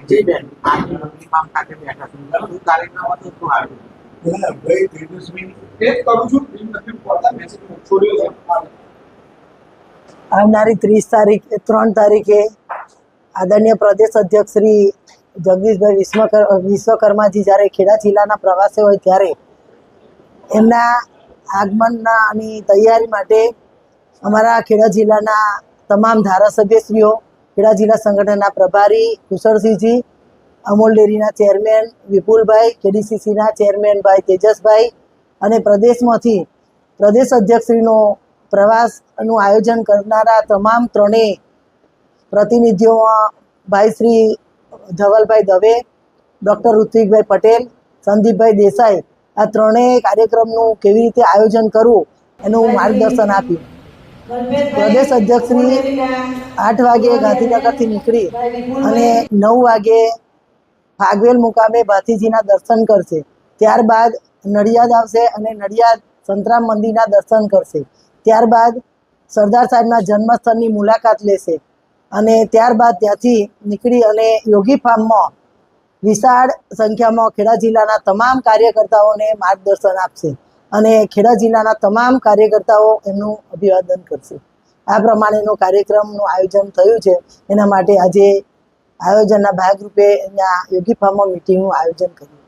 જી બેન, આજે નવમી પામ ખાતે બેઠા છું. શું કાર્યક્રમ હતો, શું આવ્યું? ભાઈ તેજસ્વી એ કરું છું નથી પડતા મેસેજ છોડ્યો છે. આવનારી 3 તારીખે આદરણીય પ્રદેશ અધ્યક્ષ શ્રી જગદીશભાઈ વિશ્વકર્માજી જ્યારે ખેડા જિલ્લાના પ્રવાસે હોય ત્યારે એમના આગમનના અને તૈયારી માટે અમારા ખેડા જિલ્લાના તમામ ધારાસભ્યશ્રીઓ, ખેડા જિલ્લા સંગઠનના પ્રભારી કુશળસિંહજી, અમૂલ ડેરીના ચેરમેન વિપુલભાઈ, કેડીસીસીના ચેરમેન ભાઈ તેજસભાઈ અને પ્રદેશમાંથી પ્રદેશ અધ્યક્ષશ્રીનો પ્રવાસનું આયોજન કરનારા તમામ ત્રણેય પ્રતિનિધિઓમાં ભાઈ શ્રી ધવલભાઈ દવે, ડૉક્ટર ઋત્વિકભાઈ પટેલ, સંદીપભાઈ દેસાઈ, આ ત્રણેય કાર્યક્રમનું કેવી રીતે આયોજન કરવું એનું માર્ગદર્શન આપ્યું. પ્રદેશ અધ્યક્ષશ્રી 8 વાગે ગાંધીનગરથી નીકળી અને 9 વાગે ફાગવેલ મુકામે ભાથીજીના દર્શન કરશે. ત્યારબાદ નડિયાદ આવશે અને નડિયાદ સંતરામ મંદિરના દર્શન કરશે. ત્યારબાદ સરદાર સાહેબના જન્મસ્થળની મુલાકાત લેશે અને ત્યારબાદ ત્યાંથી નીકળી અને યોગી ફાર્મમાં વિશાળ સંખ્યામાં ખેડા જિલ્લાના તમામ કાર્યકર્તાઓને માર્ગદર્શન આપશે અને ખેડા જિલ્લાના તમામ કાર્યકર્તાઓ એમનું અભિવાદન કરશે. આ પ્રમાણેનો કાર્યક્રમનું આયોજન થયું છે. એના માટે આજે આયોજનના ભાગરૂપે અહીંયા યોગી ફાર્મમાં મિટિંગનું આયોજન કર્યું.